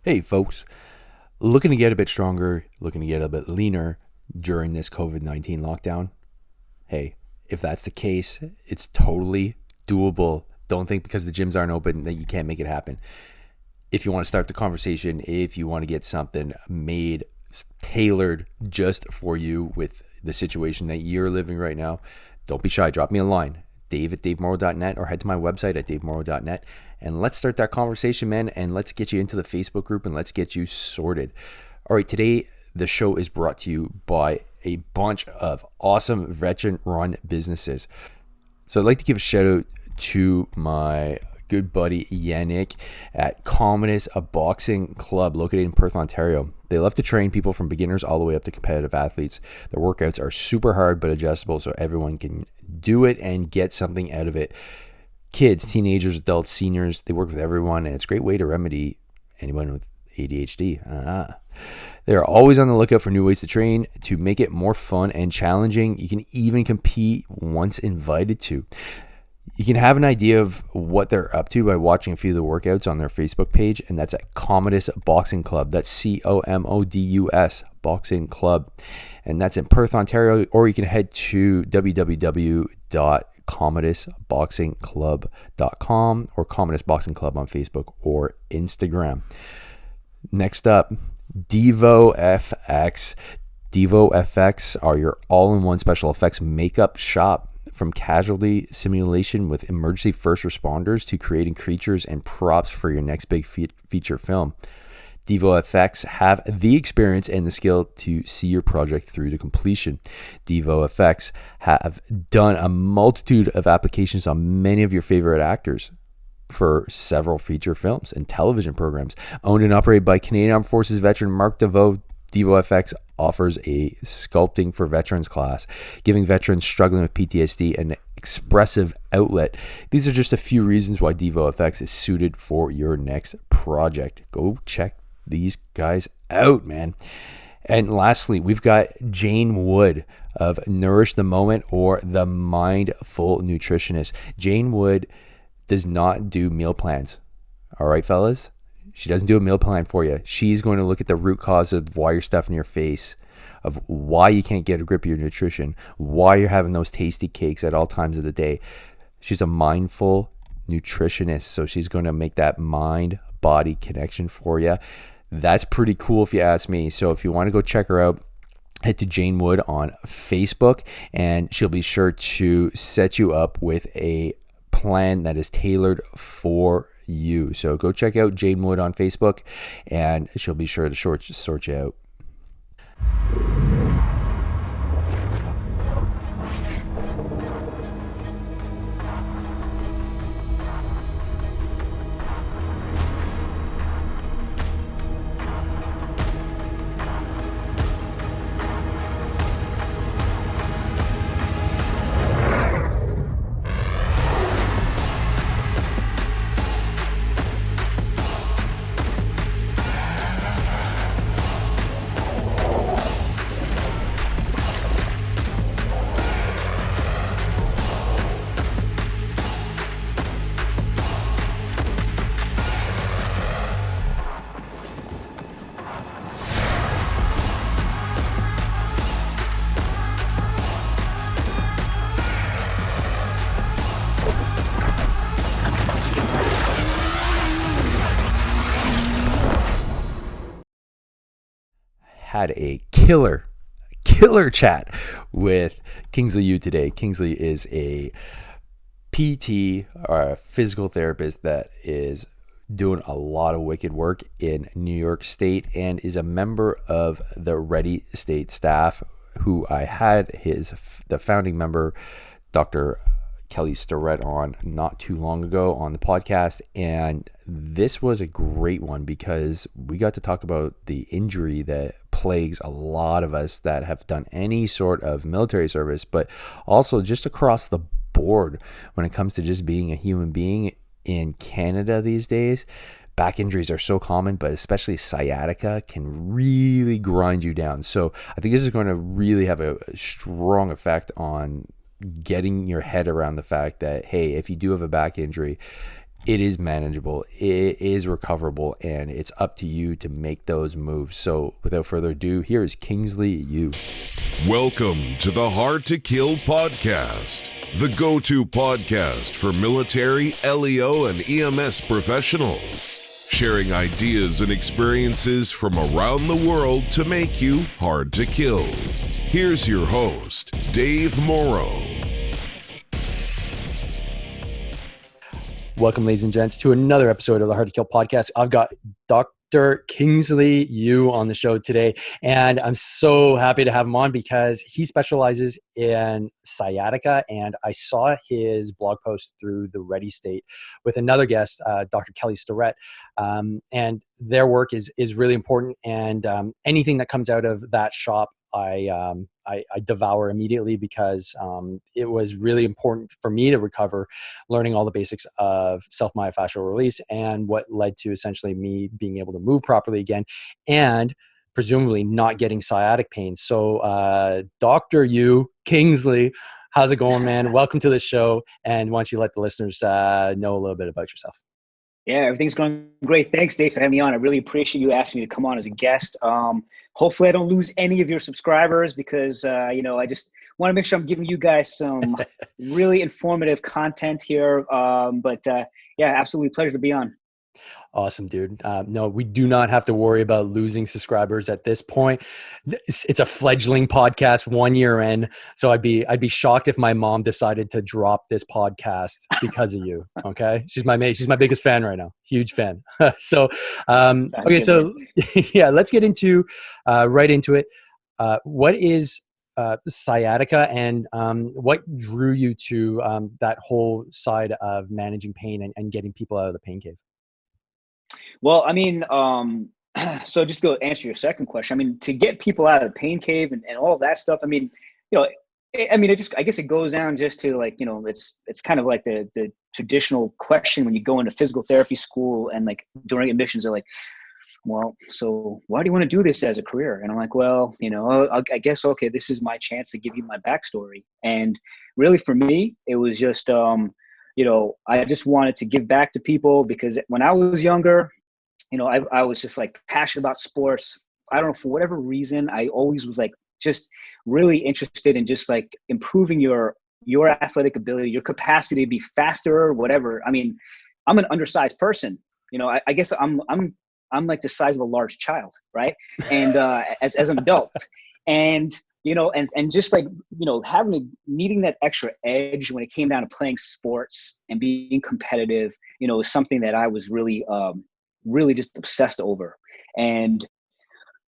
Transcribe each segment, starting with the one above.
Hey folks, looking to get a bit stronger, looking to get a bit leaner during this COVID-19 lockdown? Hey, if that's the case, it's totally doable. Don't think because the gyms aren't open that you can't make it happen. If you want to start the conversation, if you want to get something made, tailored just for you with the situation that you're living right now, don't be shy. Drop me a line, dave@davemorrow.net, or head to my website at davemorrow.net, and let's start that conversation, man, and let's get you into the Facebook group and let's get you sorted. All right, today the show is brought to you by a bunch of awesome veteran-run businesses. So I'd like to give a shout out to my good buddy Yannick at Commodus, a boxing club located in Perth, Ontario. They love to train people from beginners all the way up to competitive athletes. Their workouts are super hard but adjustable so everyone can do it and get something out of it. Kids, teenagers, adults, seniors, they work with everyone, and it's a great way to remedy anyone with ADHD. They're always on the lookout for new ways to train to make it more fun and challenging. You can even compete once invited to. You can have an idea of what they're up to by watching a few of the workouts on their Facebook page, and that's at Commodus Boxing Club. That's COMODUS Boxing Club, and that's in Perth, Ontario. Or you can head to www.commodusboxingclub.com or Commodus Boxing Club on Facebook or Instagram. Next up, Devo FX. Devo FX are your all-in-one special effects makeup shop. From casualty simulation with emergency first responders to creating creatures and props for your next big feature film, Devo FX have the experience and the skill to see your project through to completion. Devo FX have done a multitude of applications on many of your favorite actors for several feature films and television programs. Owned and operated by Canadian Armed Forces veteran Mark DeVoe, Devo FX offers a sculpting for veterans class, giving veterans struggling with PTSD an expressive outlet. These are just a few reasons why Devo FX is suited for your next project. Go check these guys out, man. And lastly, we've got Jane Wood of Nourish the Moment, or the Mindful Nutritionist. Jane Wood does not do meal plans. All right, fellas? She doesn't do a meal plan for you. She's going to look at the root cause of why you're stuffing your face, of why you can't get a grip of your nutrition, why you're having those tasty cakes at all times of the day. She's a mindful nutritionist, so she's going to make that mind-body connection for you. That's pretty cool if you ask me. So if you want to go check her out, head to Jane Wood on Facebook, and she'll be sure to set you up with a plan that is tailored for you. So go check out Jane Wood on Facebook, and she'll be sure to sort you out. Had a killer chat with Kingsley Yew today. Kingsley is a PT, or a physical therapist, that is doing a lot of wicked work in New York State and is a member of the Ready State staff, who I had the founding member, Dr. Kelly Starrett, on not too long ago on the podcast, and this was a great one because we got to talk about the injury that plagues a lot of us that have done any sort of military service, but also just across the board when it comes to just being a human being in Canada these days. Back injuries are so common, but especially sciatica can really grind you down. So I think this is going to really have a strong effect on getting your head around the fact that, hey, if you do have a back injury, It is manageable, it is recoverable, and it's up to you to make those moves. So without further ado, here is Kingsley Yew. Welcome to the HRD2KILL Podcast, the go-to podcast for military, LEO, and EMS professionals, sharing ideas and experiences from around the world to make you hard to kill. Here's your host, Dave Morrow. Welcome, ladies and gents, to another episode of the HRD2KILL Podcast. I've got Dr. Kingsley Yew on the show today, and I'm so happy to have him on because he specializes in sciatica, and I saw his blog post through the Ready State with another guest, Dr. Kelly Starrett, and their work is really important, and anything that comes out of that shop, I devour immediately because it was really important for me to recover, learning all the basics of self-myofascial release and what led to essentially me being able to move properly again and presumably not getting sciatic pain. So Dr. Yew, Kingsley, how's it going, man? Welcome to the show. And why don't you let the listeners know a little bit about yourself? Yeah, everything's going great. Thanks, Dave, for having me on. I really appreciate you asking me to come on as a guest. Hopefully I don't lose any of your subscribers because, I just want to make sure I'm giving you guys some really informative content here. Yeah, absolutely pleasure to be on. Awesome, dude. No, we do not have to worry about losing subscribers at this point. It's a fledgling podcast, 1 year in. So I'd be shocked if my mom decided to drop this podcast because of you. Okay. She's my mate. She's my biggest fan right now. Huge fan. So, okay. So yeah, let's get into, right into it. What is, sciatica and, what drew you to, that whole side of managing pain and getting people out of the pain cave? Well, so just to answer your second question, to get people out of the pain cave and all of that stuff, I guess it goes down just to it's kind of like the traditional question when you go into physical therapy school and like during admissions, they're like, well, so why do you want to do this as a career? And I'm like, well, I guess, okay, this is my chance to give you my backstory. And really for me, it was just, I just wanted to give back to people because when I was younger, I was just like passionate about sports. I don't know, for whatever reason, I always was like just really interested in just like improving your athletic ability, your capacity to be faster or whatever. I'm an undersized person. I guess I'm like the size of a large child, right? And as an adult. And and just like, needing that extra edge when it came down to playing sports and being competitive, was something that I was really, really just obsessed over. And,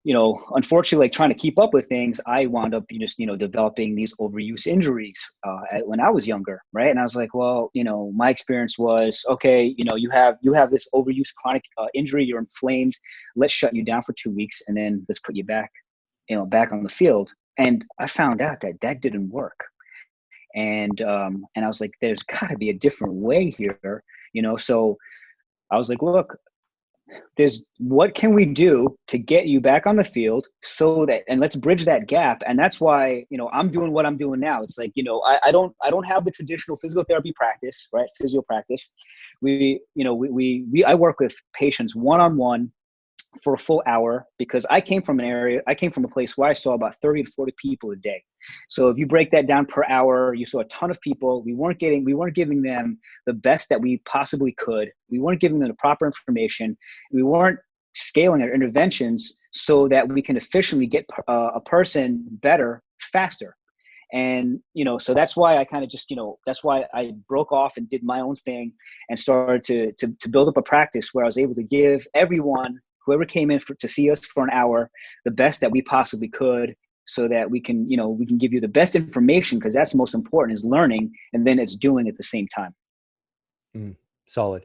unfortunately, like trying to keep up with things, I wound up developing these overuse injuries when I was younger. Right. And I was like, well, my experience was, okay, you have this overuse chronic injury, you're inflamed, let's shut you down for 2 weeks and then let's put you back on the field. And I found out that didn't work. And I was like, there's gotta be a different way here, So I was like, look, what can we do to get you back on the field and let's bridge that gap. And that's why, I'm doing what I'm doing now. It's like, I don't have the traditional physical therapy practice, right? Physio practice. I work with patients one-on-one for a full hour because I came from a place where I saw about 30 to 40 people a day. So if you break that down per hour, you saw a ton of people. We weren't giving them the best that we possibly could. We weren't giving them the proper information. We weren't scaling our interventions so that we can efficiently get a person better faster. And, so that's why I kind of just, that's why I broke off and did my own thing and started to build up a practice where I was able to give everyone, whoever came in to see us for an hour, the best that we possibly could, so that we can give you the best information, because that's most important, is learning, and then it's doing at the same time. Solid.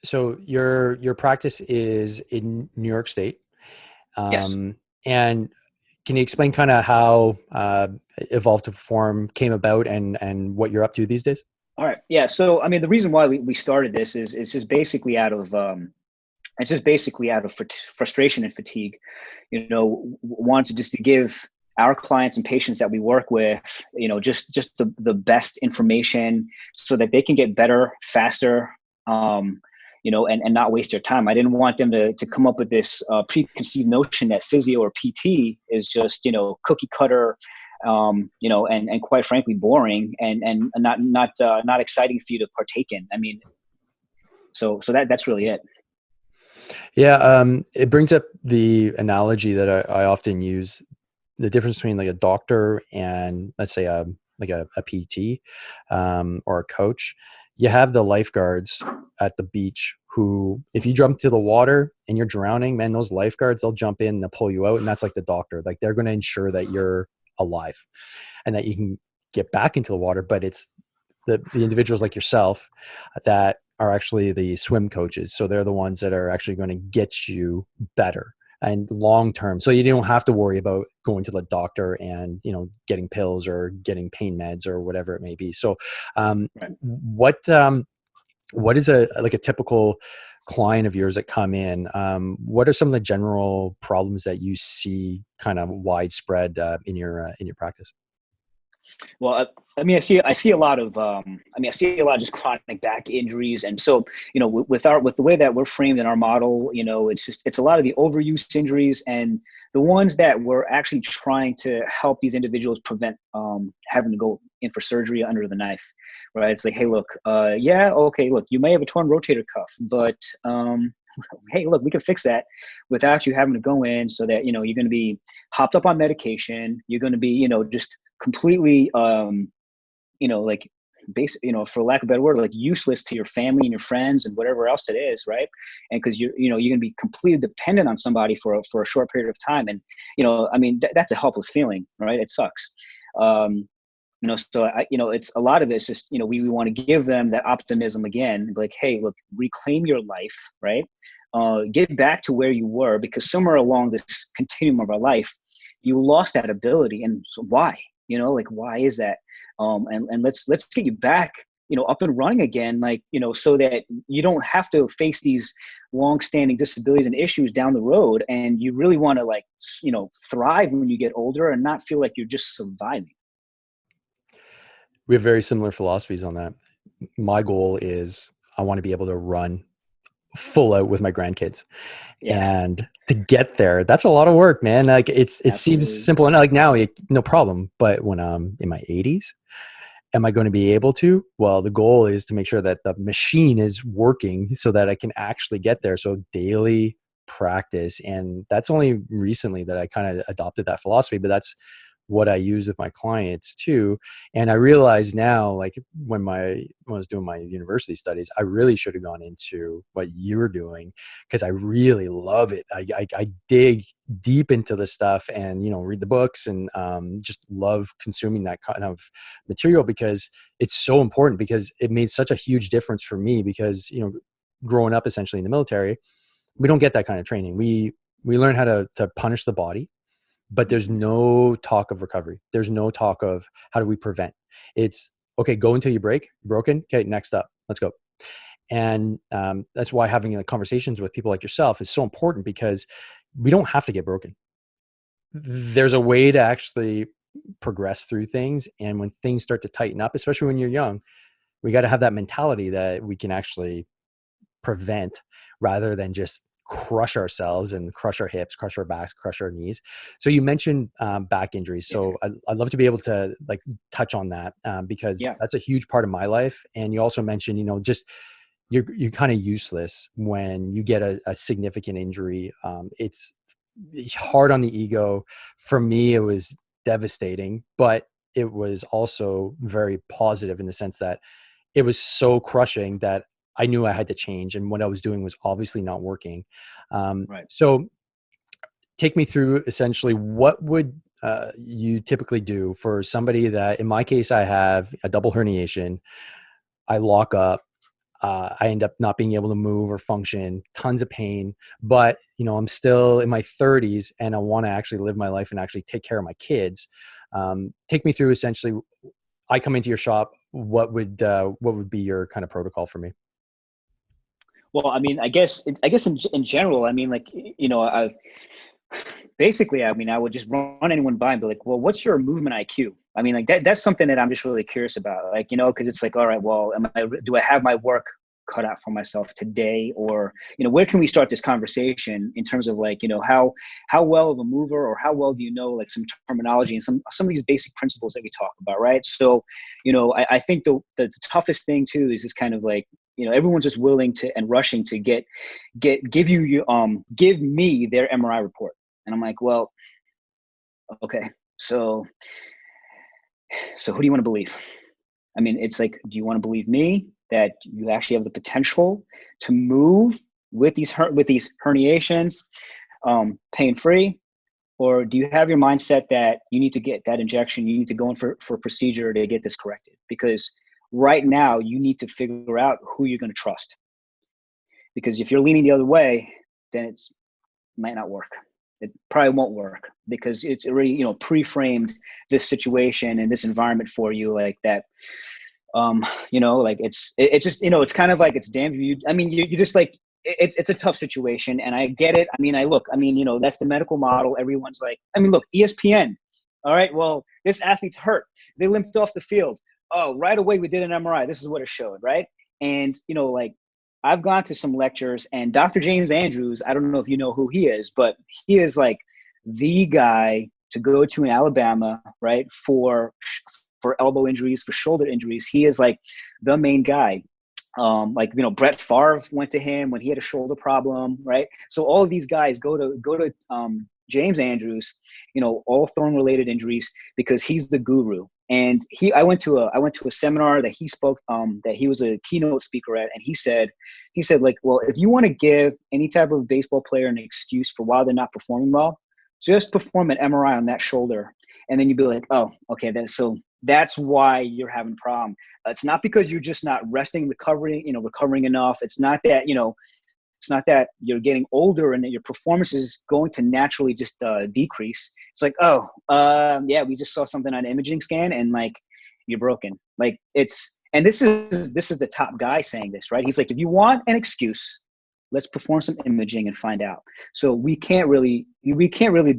So your practice is in New York State. Yes. And can you explain kind of how Evolve to Perform came about and what you're up to these days? All right. Yeah. So, the reason why we started this is just basically out of frustration and fatigue, wanted just to give our clients and patients that we work with, just the best information so that they can get better, faster, and not waste their time. I didn't want them to come up with this preconceived notion that physio or PT is just, cookie cutter, and quite frankly, boring and not exciting for you to partake in. I mean, so that's really it. Yeah. It brings up the analogy that I often use, the difference between like a doctor and, let's say, a PT, or a coach. You have the lifeguards at the beach who, if you jump to the water and you're drowning, man, those lifeguards, they'll jump in, they'll pull you out. And that's like the doctor. Like, they're going to ensure that you're alive and that you can get back into the water. But it's the individuals like yourself that are actually the swim coaches. So they're the ones that are actually going to get you better and long term. So you don't have to worry about going to the doctor and, getting pills or getting pain meds or whatever it may be. So what is a typical client of yours that come in? What are some of the general problems that you see kind of widespread in your practice? Well, I see a lot of just chronic back injuries. And so, with the way that we're framed in our model, it's a lot of the overuse injuries and the ones that we're actually trying to help these individuals prevent having to go in for surgery under the knife, right? It's like, hey, look, look, you may have a torn rotator cuff, but hey, look, we can fix that without you having to go in, so that, you're going to be hopped up on medication. You're going to be, just completely, for lack of a better word, like useless to your family and your friends and whatever else it is. Right. And cause you're going to be completely dependent on somebody for a short period of time. And, that's a helpless feeling, right? It sucks. So it's a lot of it's just, we want to give them that optimism again, like, hey, look, reclaim your life, right? Get back to where you were, because somewhere along this continuum of our life, you lost that ability. And so why? Why is that? And let's get you back, up and running again, so that you don't have to face these long-standing disabilities and issues down the road. And you really want to thrive when you get older and not feel like you're just surviving. We have very similar philosophies on that. My goal is I want to be able to run full out with my grandkids. Yeah. And to get there, that's a lot of work, man. Like it seems simple and like now, no problem. But when I'm in my 80s, am I going to be able to? Well, the goal is to make sure that the machine is working so that I can actually get there. So daily practice. And that's only recently that I kind of adopted that philosophy, but that's what I use with my clients too. And I realize now, like when I was doing my university studies, I really should have gone into what you're doing, because I really love it. I dig deep into the stuff and, read the books and just love consuming that kind of material, because it's so important, because it made such a huge difference for me, because, growing up essentially in the military, we don't get that kind of training. We learn how to punish the body. But there's no talk of recovery. There's no talk of how do we prevent. It's okay, go until you break, broken. Okay, next up, let's go. And that's why having conversations with people like yourself is so important, because we don't have to get broken. There's a way to actually progress through things. And when things start to tighten up, especially when you're young, we got to have that mentality that we can actually prevent rather than just crush ourselves and crush our hips, crush our backs, crush our knees. So you mentioned back injuries. So I'd love to be able to touch on that because that's a huge part of my life. And you also mentioned, just you're kind of useless when you get a significant injury. It's hard on the ego. For me, it was devastating, but it was also very positive in the sense that it was so crushing that I knew I had to change, and what I was doing was obviously not working. Right. So take me through essentially what would you typically do for somebody that, in my case, I have a double herniation. I lock up. I end up not being able to move or function, tons of pain, but I'm still in my 30s and I want to actually live my life and actually take care of my kids. Take me through essentially, I come into your shop. What would be your kind of protocol for me? Well, I mean, I guess in general, I mean, I would just run anyone by and be like, well, what's your movement IQ? I mean, that's something that I'm just really curious about, because it's like, all right, well, do I have my work cut out for myself today? Or, where can we start this conversation in terms of like, how well of a mover, or how well do you know like some terminology and some of these basic principles that we talk about, right? So, I think the toughest thing too is just kind of like, everyone's just willing to and rushing to give me their MRI report. And I'm like, well, okay, so who do you want to believe? I mean, it's like, do you want to believe me that you actually have the potential to move with these herniations, pain-free? Or do you have your mindset that you need to get that injection, you need to go in for a procedure to get this corrected? Because right now you need to figure out who you're going to trust. Because if you're leaning the other way, then it might not work. It probably won't work because it's already, pre-framed this situation and this environment for you like that. Like it's just, it's kind of like it's damned if you, I mean, you just like, it's a tough situation, and I get it. I mean, that's the medical model. Everyone's like, look, ESPN. All right, well, this athlete's hurt. They limped off the field. Oh, right away we did an MRI. This is what it showed, right? And, like, I've gone to some lectures, and Dr. James Andrews, I don't know if you know who he is, but he is like the guy to go to in Alabama, right? For elbow injuries, for shoulder injuries. He is like the main guy. Brett Favre went to him when he had a shoulder problem, right? So all of these guys go to James Andrews, all throwing related injuries, because he's the guru. And I went to a seminar that he spoke, that he was a keynote speaker at, and he said like, well, if you want to give any type of baseball player an excuse for why they're not performing well, just perform an MRI on that shoulder, and then you'd be like, oh, okay, that's why you're having a problem. It's not because you're just not resting, recovering enough. It's not that, it's not that you're getting older and that your performance is going to naturally just decrease. It's like, oh, yeah, we just saw something on an imaging scan and like you're broken. Like and this is the top guy saying this, right? He's like, if you want an excuse, let's perform some imaging and find out. So we can't really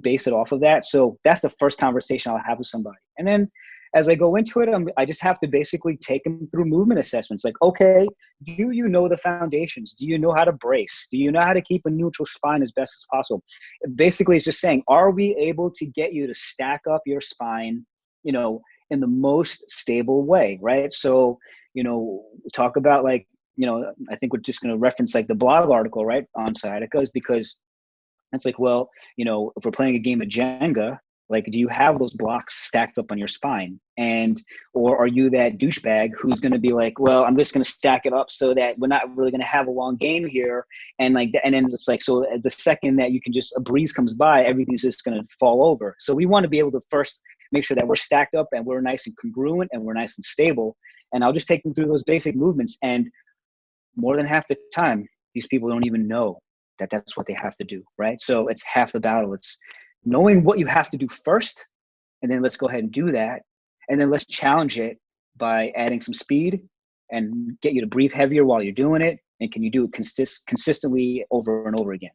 base it off of that. So that's the first conversation I'll have with somebody. And then as I go into it, I just have to basically take them through movement assessments. Like, okay, do you know the foundations? Do you know how to brace? Do you know how to keep a neutral spine as best as possible? Basically, it's just saying, are we able to get you to stack up your spine, in the most stable way, right? So, talk about like, I think we're just going to reference like the blog article, right, on sciatica, is because it's like, well, if we're playing a game of Jenga, like, do you have those blocks stacked up on your spine? Or are you that douchebag who's going to be like, well, I'm just going to stack it up so that we're not really going to have a long game here. And then it's like, so the second that a breeze comes by, everything's just going to fall over. So we want to be able to first make sure that we're stacked up and we're nice and congruent and we're nice and stable. And I'll just take them through those basic movements. And more than half the time, these people don't even know that that's what they have to do, right? So it's half the battle. It's knowing what you have to do first, and then let's go ahead and do that. And then let's challenge it by adding some speed and get you to breathe heavier while you're doing it. And can you do it consistently over and over again?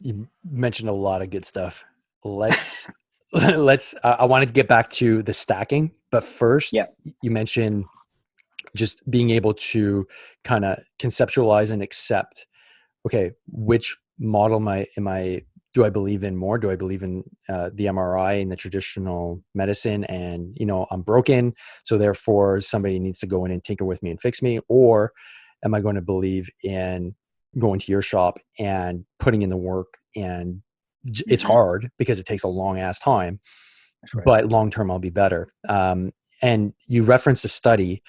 You mentioned a lot of good stuff. I wanted to get back to the stacking, but first, yeah. You mentioned just being able to kind of conceptualize and accept, okay, which model do I believe in more? Do I believe in the MRI and the traditional medicine, and I'm broken, so therefore somebody needs to go in and tinker with me and fix me? Or am I going to believe in going to your shop and putting in the work? And it's hard because it takes a long ass time, right, but long term I'll be better. And you referenced a study,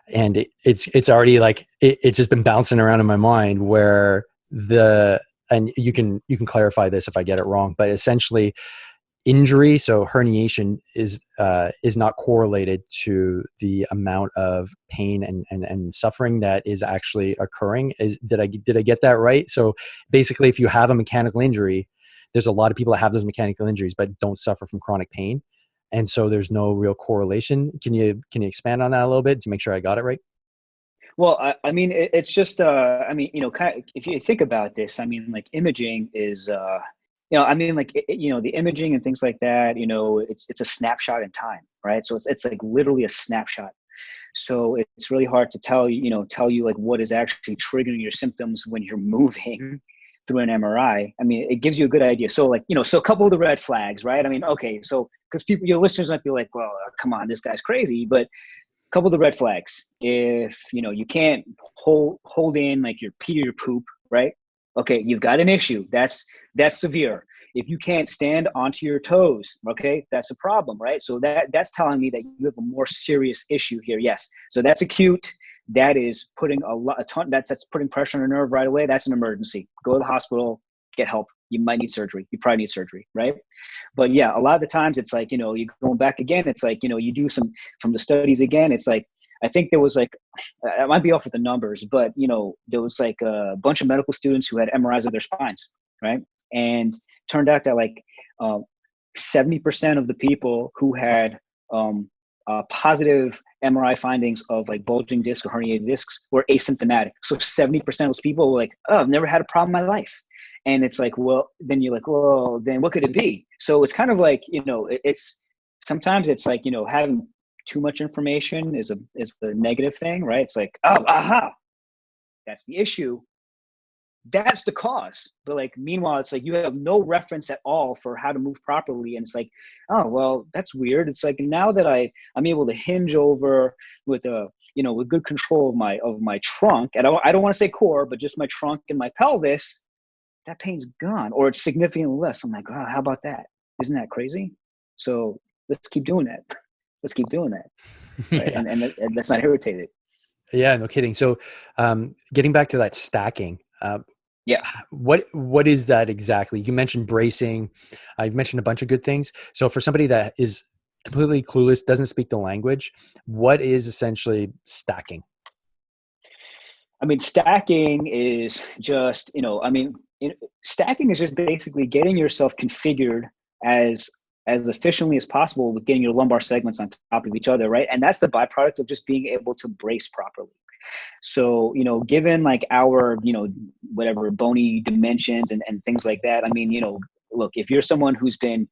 and it's already like it's just been bouncing around in my mind where and you can clarify this if I get it wrong, but essentially injury, so herniation is not correlated to the amount of pain and suffering that is actually occurring. Did I get that right? So basically, if you have a mechanical injury, there's a lot of people that have those mechanical injuries but don't suffer from chronic pain, and so there's no real correlation. Can you expand on that a little bit to make sure I got it right? Well, I mean, it's just, kind of, if you think about this, I mean, like imaging is, the imaging and things like that, it's a snapshot in time, right? So it's like literally a snapshot. So it's really hard to tell you like what is actually triggering your symptoms when you're moving through an MRI. I mean, it gives you a good idea. So like, so a couple of the red flags, right? I mean, okay, so because your listeners might be like, well, come on, this guy's crazy, but a couple of the red flags. If, you can't hold in like your pee or your poop, right? Okay, you've got an issue. That's severe. If you can't stand onto your toes, okay, that's a problem, right? So that's telling me that you have a more serious issue here. Yes. So that's acute. That is putting that's putting pressure on a nerve right away. That's an emergency. Go to the hospital, get help. You might need surgery. You probably need surgery, right? But yeah, a lot of the times it's like, you're going back again. It's like, you do some from the studies again. It's like, I think there was like, I might be off with the numbers, but there was like a bunch of medical students who had MRIs of their spines, right? And turned out that like 70% of the people who had positive MRI findings of like bulging disc or herniated discs were asymptomatic. So 70% of those people were like, oh, I've never had a problem in my life. And it's like, well, then you're like, well, then what could it be? So it's kind of like, it's sometimes it's like, having too much information is a negative thing, right? It's like, oh, aha, that's the issue. That's the cause. But like, meanwhile, it's like you have no reference at all for how to move properly. And it's like, oh, well, that's weird. It's like, now that I'm able to hinge over with with good control of my trunk, and I don't want to say core, but just my trunk and my pelvis, that pain's gone, or it's significantly less. I'm like, oh, how about that? Isn't that crazy? So let's keep doing that. Let's keep doing that. Right? Yeah. And let's not irritate it. Yeah, no kidding. So getting back to that stacking, Yeah. What is that exactly? You mentioned bracing. You've mentioned a bunch of good things. So for somebody that is completely clueless, doesn't speak the language, what is essentially stacking? I mean, stacking is just, stacking is just basically getting yourself configured as efficiently as possible with getting your lumbar segments on top of each other, right? And that's the byproduct of just being able to brace properly. So, given like our, whatever bony dimensions and things like that, I mean, look, if you're someone who's been,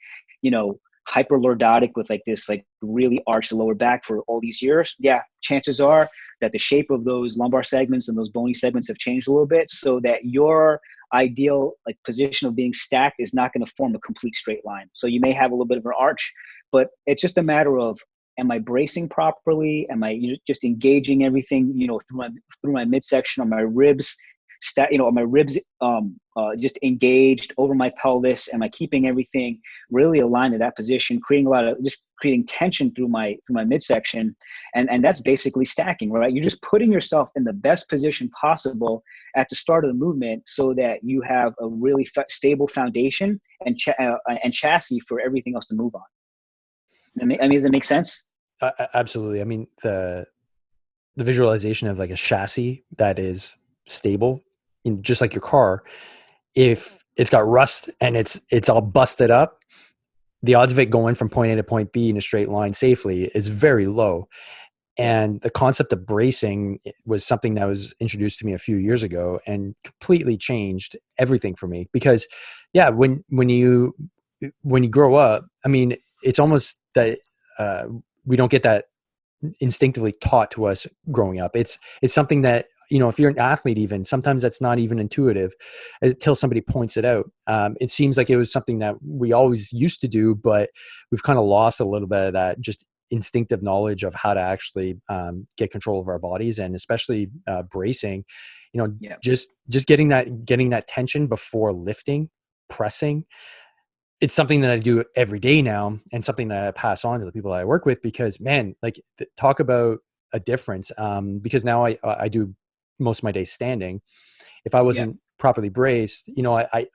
hyperlordotic with like this, like really arched lower back for all these years, yeah, chances are that the shape of those lumbar segments and those bony segments have changed a little bit, so that your ideal like position of being stacked is not going to form a complete straight line. So you may have a little bit of an arch, but it's just a matter of, am I bracing properly? Am I just engaging everything, through my midsection, on my ribs, are my ribs just engaged over my pelvis? Am I keeping everything really aligned to that position, creating tension through my midsection? And that's basically stacking, right? You're just putting yourself in the best position possible at the start of the movement, so that you have a really stable foundation and chassis for everything else to move on. I mean, does it make sense? Absolutely. I mean, the visualization of like a chassis that is stable, just like your car, if it's got rust and it's all busted up, the odds of it going from point A to point B in a straight line safely is very low. And the concept of bracing was something that was introduced to me a few years ago and completely changed everything for me. Because yeah, when you grow up, I mean, it's almost that we don't get that instinctively taught to us growing up. It's something that, if you're an athlete, even sometimes that's not even intuitive until somebody points it out. It seems like it was something that we always used to do, but we've kind of lost a little bit of that just instinctive knowledge of how to actually get control of our bodies, and especially bracing. Just getting that tension before lifting, pressing. It's something that I do every day now, and something that I pass on to the people that I work with, because man, like talk about a difference. Because now I do most of my day standing. If I wasn't properly braced,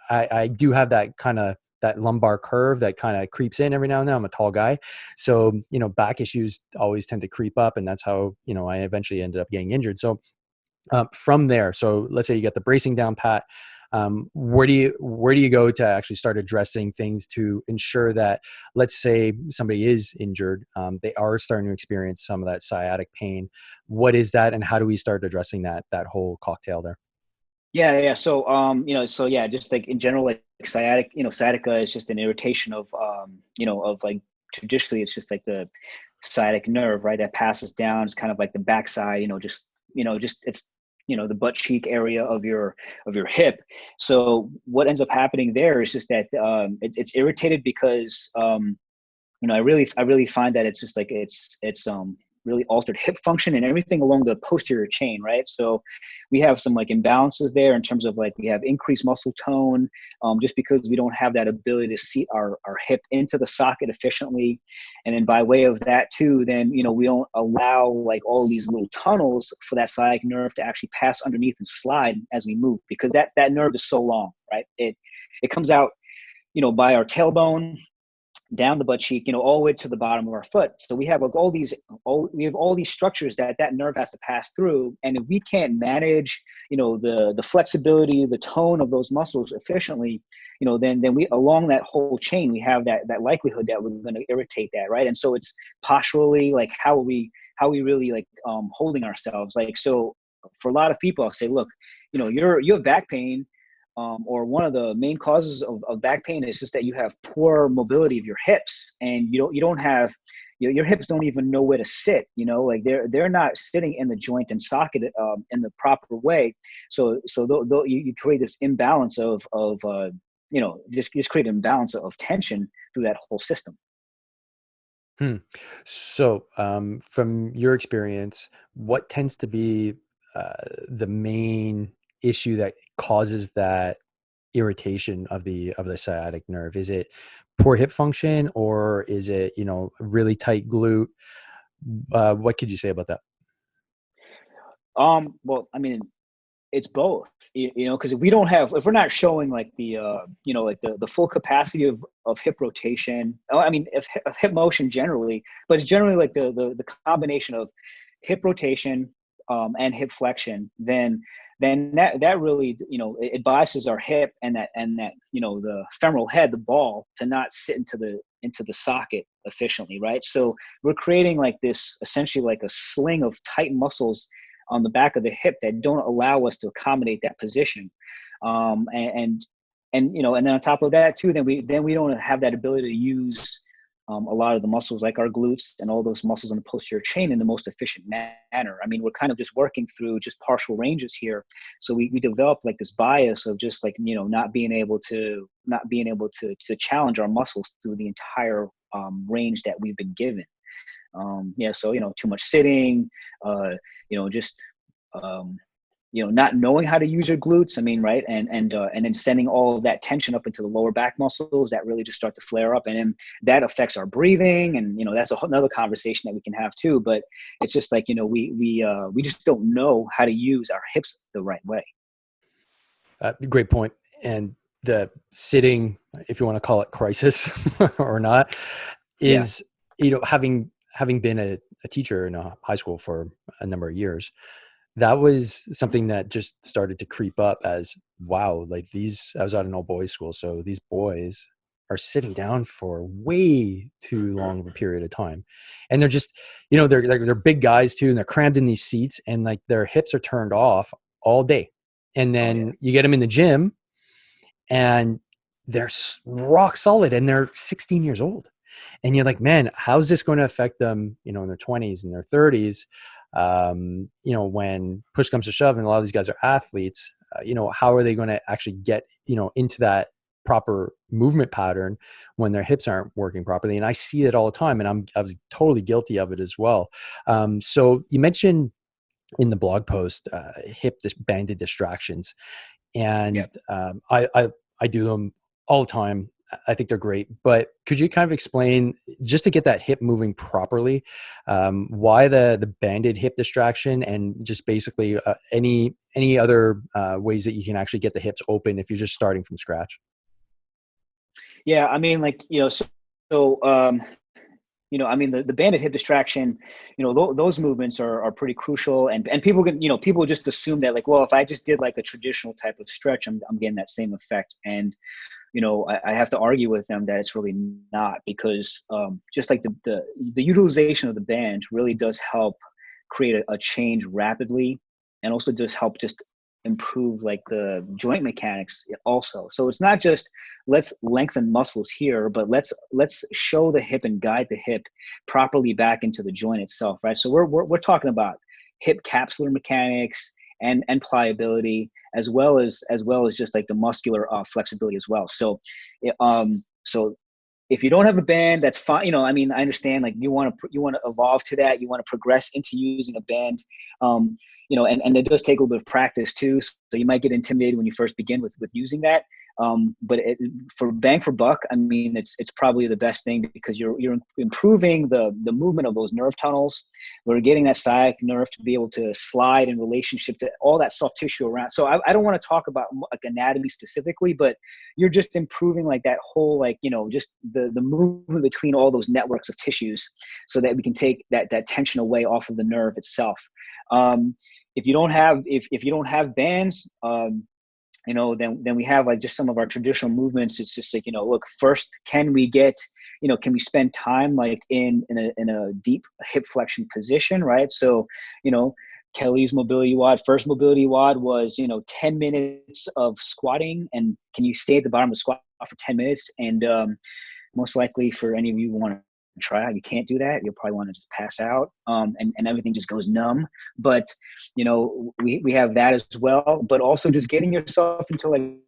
I do have that kind of that lumbar curve that kind of creeps in every now and then. I'm a tall guy. So, back issues always tend to creep up, and that's how, I eventually ended up getting injured. So from there, so let's say you get the bracing down pat. Where do you go to actually start addressing things to ensure that, let's say somebody is injured, they are starting to experience some of that sciatic pain? What is that, and how do we start addressing that whole cocktail there? Yeah. So, just like in general, like sciatica is just an irritation of, of like, traditionally it's just like the sciatic nerve, right? That passes down. It's kind of like the backside, just it's, the butt cheek area of your hip. So what ends up happening there is just that it's irritated because I really find that it's just like it's really altered hip function and everything along the posterior chain, right? So we have some like imbalances there in terms of like we have increased muscle tone, just because we don't have that ability to seat our hip into the socket efficiently. And then by way of that too, then we don't allow like all these little tunnels for that sciatic nerve to actually pass underneath and slide as we move, because that nerve is so long, right? It comes out by our tailbone, down the butt cheek, all the way to the bottom of our foot. So we have like all these structures that nerve has to pass through. And if we can't manage, the flexibility, the tone of those muscles efficiently, then we, along that whole chain, we have that likelihood that we're going to irritate that, right? And so it's posturally, like how are we really like holding ourselves? Like, so for a lot of people, I'll say, look, you have back pain. Or one of the main causes of back pain is just that you have poor mobility of your hips, and you don't have your hips don't even know where to sit. Like they're not sitting in the joint and socket in the proper way. So you create this imbalance of just create an imbalance of tension through that whole system. So from your experience, what tends to be the main issue that causes that irritation of the sciatic nerve? Is it poor hip function, or is it really tight glute? What could you say about that? Well, I mean, it's both, because if we're not showing like the like the full capacity of hip rotation, I mean, of hip motion generally, but it's generally like the combination of hip rotation and hip flexion, then that really, it biases our hip and that the femoral head, the ball, to not sit into the socket efficiently, right? So we're creating like this, essentially like a sling of tight muscles on the back of the hip that don't allow us to accommodate that position. And then on top of that too, then we don't have that ability to use a lot of the muscles like our glutes and all those muscles on the posterior chain in the most efficient manner. I mean, we're kind of just working through just partial ranges here. So we develop like this bias of just like, not being able to challenge our muscles through the entire range that we've been given. So, too much sitting, just, not knowing how to use your glutes. I mean, right. And then sending all of that tension up into the lower back muscles that really just start to flare up, and then that affects our breathing. And, that's another conversation that we can have too, but it's just like, we just don't know how to use our hips the right way. Great point. And the sitting, if you want to call it crisis or not, is, having been a teacher in a high school for a number of years, that was something that just started to creep up as, wow, like I was at an all boys school. So these boys are sitting down for way too long of a period of time. And they're just, they're big guys too. And they're crammed in these seats, and like their hips are turned off all day. And then you get them in the gym and they're rock solid, and they're 16 years old. And you're like, man, how's this going to affect them, in their 20s and their 30s? When push comes to shove, and a lot of these guys are athletes, how are they going to actually get, into that proper movement pattern when their hips aren't working properly? And I see it all the time, and I was totally guilty of it as well. So you mentioned in the blog post, hip banded distractions, and I do them all the time. I think they're great, but could you kind of explain, just to get that hip moving properly, why the banded hip distraction, and just basically any other ways that you can actually get the hips open if you're just starting from scratch? Yeah, I mean, like, I mean, the banded hip distraction, those movements are pretty crucial, and people can, people just assume that like, well, if I just did like a traditional type of stretch, I'm getting that same effect. And, I have to argue with them that it's really not, because just like the utilization of the band really does help create a change rapidly, and also does help just improve like the joint mechanics also. So it's not just let's lengthen muscles here, but let's show the hip and guide the hip properly back into the joint itself, right? So we're talking about hip capsular mechanics and pliability, as well as just like the muscular flexibility as well. So so if you don't have a band, that's fine. You know, I mean, I understand like you want to evolve to that. You want to progress into using a band, you know, and it does take a little bit of practice too. So you might get intimidated when you first begin with using that. But for bang for buck, I mean, it's probably the best thing because you're improving the movement of those nerve tunnels. We're getting that sciatic nerve to be able to slide in relationship to all that soft tissue around. So I don't want to talk about like anatomy specifically, but you're just improving like that whole, like, you know, just the movement between all those networks of tissues so that we can take that tension away off of the nerve itself. If you don't have bands, you know, then we have like just some of our traditional movements. It's just like, you know, look, first, can we spend time like in a deep hip flexion position, right? So, you know, Kelly's mobility WOD, first mobility WOD was, you know, 10 minutes of squatting, and can you stay at the bottom of the squat for 10 minutes? And most likely for any of you who want to try out, you can't do that. You'll probably want to just pass out, and everything just goes numb. But, you know, we have that as well, but also just getting yourself into like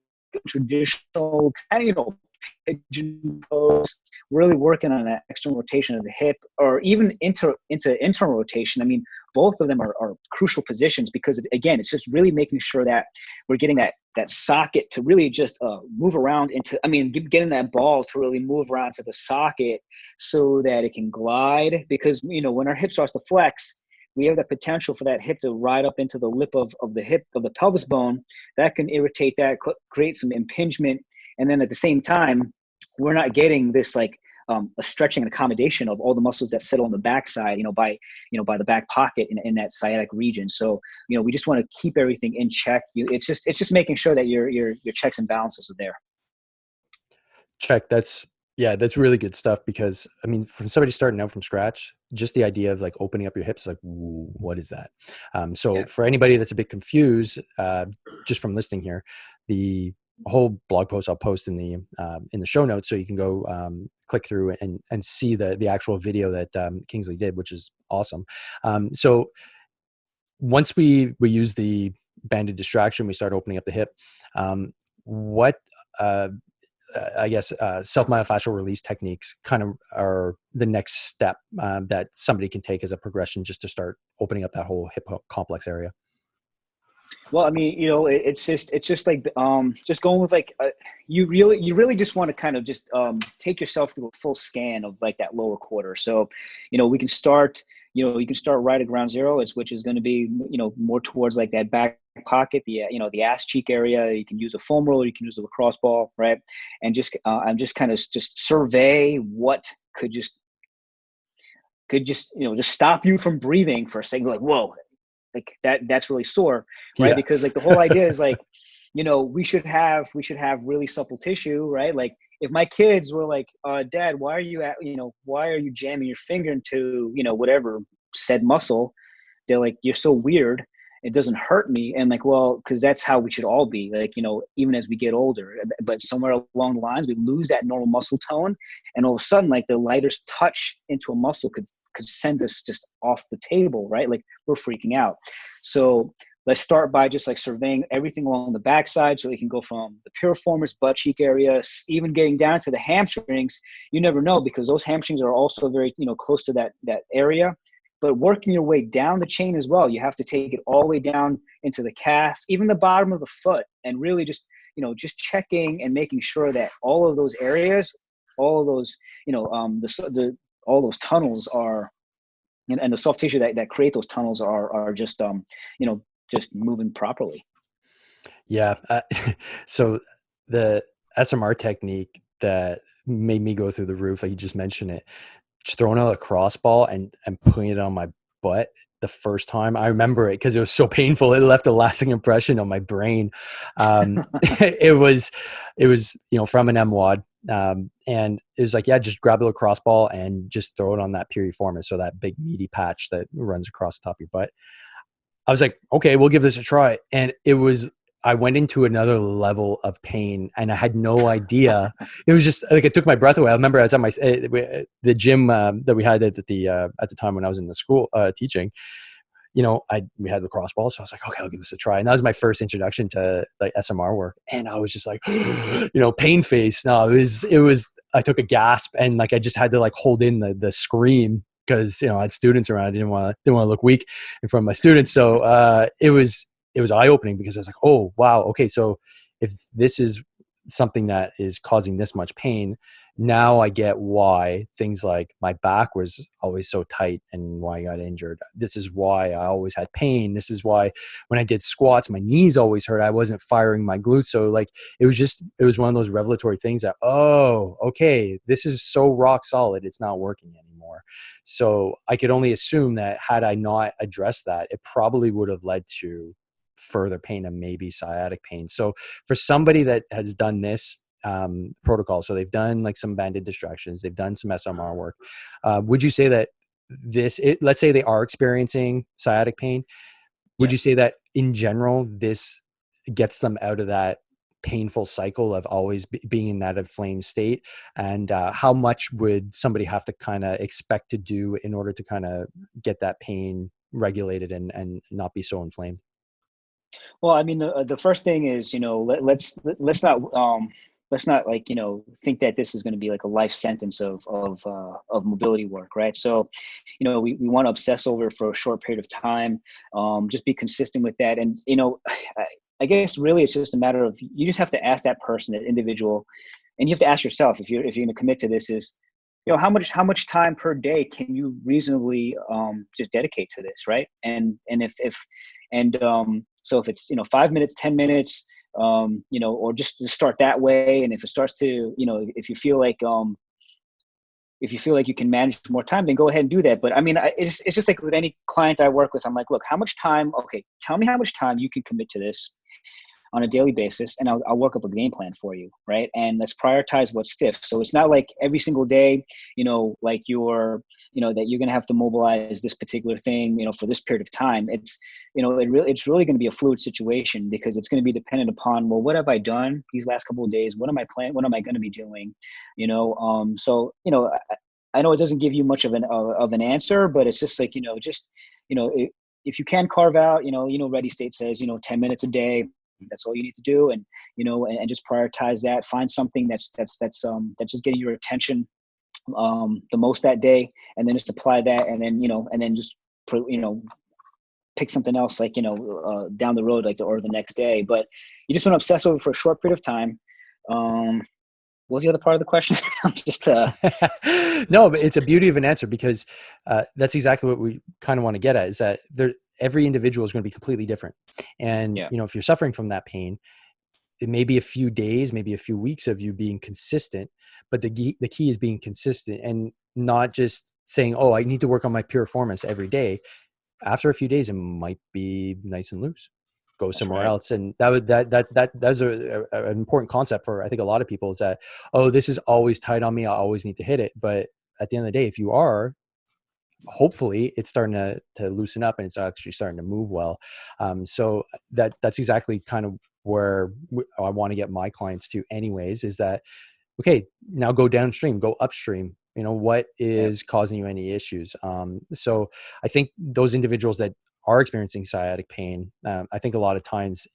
traditional kind of, you know, pigeon pose, really working on that external rotation of the hip, or even into internal rotation. I mean, both of them are crucial positions because, again, it's just really making sure that we're getting that socket to really just move around getting that ball to really move around to the socket so that it can glide. Because, you know, when our hip starts to flex, we have the potential for that hip to ride up into the lip of the hip of the pelvis bone. That can irritate that, create some impingement. And then at the same time, we're not getting this like a stretching and accommodation of all the muscles that settle on the backside, by the back pocket in that sciatic region. So, you know, we just want to keep everything in check. It's just making sure that your checks and balances are there. Check. That's really good stuff, because I mean, from somebody starting out from scratch, just the idea of like opening up your hips, like, what is that? For anybody that's a bit confused, just from listening here, the whole blog post I'll post in the show notes, so you can go click through and see the actual video that Kingsley did, which is awesome. So once we use the banded distraction, we start opening up the hip. Self-myofascial release techniques kind of are the next step that somebody can take as a progression, just to start opening up that whole hip complex area. Well, I mean, you know, it's just like just going with like you really just want to kind of just take yourself through a full scan of like that lower quarter. So, you know, you can start right at ground zero, which is going to be, you know, more towards like that back pocket, the ass cheek area. You can use a foam roller, you can use a lacrosse ball, right? And just I'm just kind of just survey what could just you know, just stop you from breathing for a second. Like, whoa, like that's really sore, right? Yeah. Because like the whole idea is like, you know, we should have really supple tissue, right? Like if my kids were like, Dad, why are you jamming your finger into, you know, whatever said muscle? They're like, you're so weird. It doesn't hurt me. And like, well, because that's how we should all be, like, you know, even as we get older. But somewhere along the lines, we lose that normal muscle tone, and all of a sudden, like the lightest touch into a muscle could send us just off the table, right? Like we're freaking out. So let's start by just like surveying everything along the backside, so we can go from the piriformis, butt cheek area, even getting down to the hamstrings. You never know, because those hamstrings are also very, you know, close to that area. But working your way down the chain as well, you have to take it all the way down into the calf, even the bottom of the foot, and really just, you know, just checking and making sure that all of those areas, all of those, you know, all those tunnels are, and the soft tissue that create those tunnels are just, you know, just moving properly. Yeah. So the SMR technique that made me go through the roof, like you just mentioned it, just throwing out a cross ball and putting it on my butt the first time. I remember it because it was so painful. It left a lasting impression on my brain. It was, you know, from an MWOD. And it was like, yeah, just grab a little cross ball and just throw it on that piriformis. So that big meaty patch that runs across the top of your butt. I was like, okay, we'll give this a try. And I went into another level of pain and I had no idea. It was just like, it took my breath away. I remember I was at the gym that we had at the time when I was in the school teaching, we had lacrosse balls. So I was like, okay, I'll give this a try. And that was my first introduction to like SMR work. And I was just like, pain face. No, I took a gasp and like, I just had to like hold in the scream because, I had students around. I didn't want to look weak in front of my students. So it was eye-opening because I was like, oh, wow. Okay. So if this is something that is causing this much pain, now I get why things like my back was always so tight and why I got injured. This is why I always had pain. This is why when I did squats, my knees always hurt. I wasn't firing my glutes. So like, it was one of those revelatory things that, oh, okay, this is so rock solid. It's not working anymore. So I could only assume that had I not addressed that, it probably would have led to further pain and maybe sciatic pain. So for somebody that has done this protocol, so they've done like some banded distractions, they've done some SMR work, would you say that let's say they are experiencing sciatic pain, would you say that in general this gets them out of that painful cycle of always being in that inflamed state? And how much would somebody have to kind of expect to do in order to kind of get that pain regulated and not be so inflamed? Well, I mean, the first thing is, let's not like, think that this is going to be like a life sentence of mobility work, right? So, we want to obsess over it for a short period of time, just be consistent with that. And, I guess really it's just a matter of, you just have to ask that person, that individual, and you have to ask yourself, if you're going to commit to this, is, how much time per day can you reasonably just dedicate to this, right? So if it's 5 minutes, 10 minutes, or just to start that way, and if it starts to, if you feel like you can manage more time, then go ahead and do that. But I mean, it's just like with any client I work with, I'm like, look, how much time? Okay, tell me how much time you can commit to this on a daily basis, and I'll work up a game plan for you, right? And let's prioritize what's stiff. So it's not like every single day, like that you're going to have to mobilize this particular thing, for this period of time. It's, it's really going to be a fluid situation, because it's going to be dependent upon, well, what have I done these last couple of days? What am I planning? What am I going to be doing? So, I know it doesn't give you much of an answer, but it's just like, if you can carve out, Ready State says, 10 minutes a day, that's all you need to do. And, and just prioritize that, find something that's just getting your attention the most that day, and then just apply that, and then just pick something else, like down the road, or the next day. But you just want to obsess over for a short period of time. What was the other part of the question? I'm just No, but it's a beauty of an answer, because that's exactly what we kind of want to get at, is that every individual is going to be completely different. And if you're suffering from that pain, it may be a few days, maybe a few weeks of you being consistent, but the key is being consistent and not just saying, oh, I need to work on my piriformis every day. After a few days, it might be nice and loose. Go somewhere else. And that's an important concept for, I think, a lot of people, is that, oh, this is always tight on me, I always need to hit it. But at the end of the day, if you are, hopefully it's starting to loosen up and it's actually starting to move well. So that's exactly kind of where I want to get my clients to anyways, is that, okay, now go downstream, go upstream, what is causing you any issues? So I think those individuals that are experiencing sciatic pain, I think a lot of times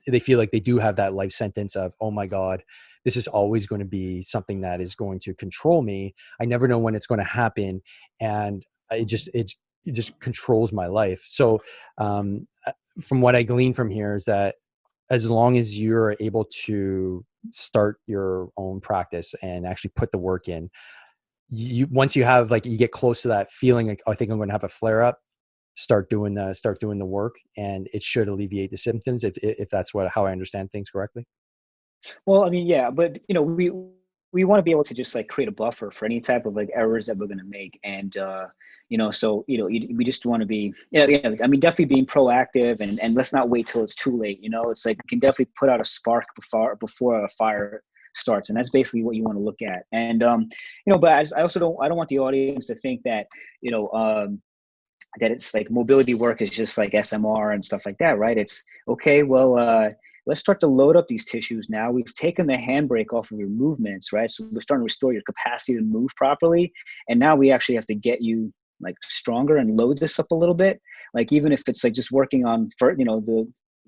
they feel like they do have that life sentence of, oh my God, this is always going to be something that is going to control me. I never know when it's going to happen. And it just controls my life. So from what I glean from here is that as long as you're able to start your own practice and actually put the work in, once you have, like, you get close to that feeling like, oh, I think I'm going to have a flare up, start doing the work, and it should alleviate the symptoms, if that's how I understand things correctly. Well, I mean, yeah, but we want to be able to just like create a buffer for any type of like errors that we're going to make. And, so, we just want to be, I mean, definitely being proactive, and let's not wait till it's too late. It's like, we can definitely put out a spark before a fire starts. And that's basically what you want to look at. And, but I don't want the audience to think that, that it's like mobility work is just like SMR and stuff like that, right? It's okay, well, let's start to load up these tissues now. We've taken the handbrake off of your movements, right? So we're starting to restore your capacity to move properly. And now we actually have to get you like stronger and load this up a little bit. Like even if it's like just working on, for, you know,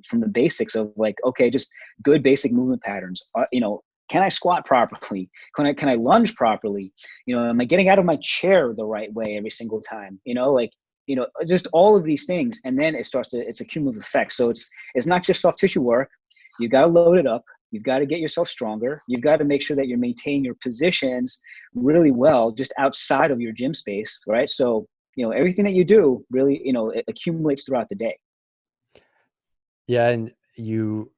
from the basics of like, okay, just good basic movement patterns. You know, can I squat properly? Can I lunge properly? You know, am I getting out of my chair the right way every single time? You know, like, you know, just all of these things. And then it's a cumulative effect. So it's not just soft tissue work. You got to load it up. You've got to get yourself stronger. You've got to make sure that you're maintaining your positions really well, just outside of your gym space, right? So, you know, everything that you do really, you know, it accumulates throughout the day. Yeah. And you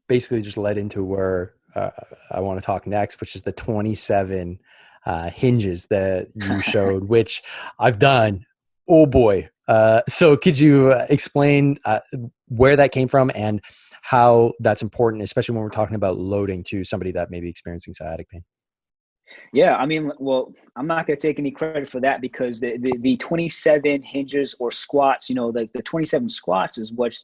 basically just led into where I want to talk next, which is the 27 hinges that you showed, which I've done. Oh boy. So could you explain where that came from and how that's important, especially when we're talking about loading to somebody that may be experiencing sciatic pain? Yeah, I mean, well, I'm not going to take any credit for that because the 27 hinges or squats, you know, like the 27 squats is what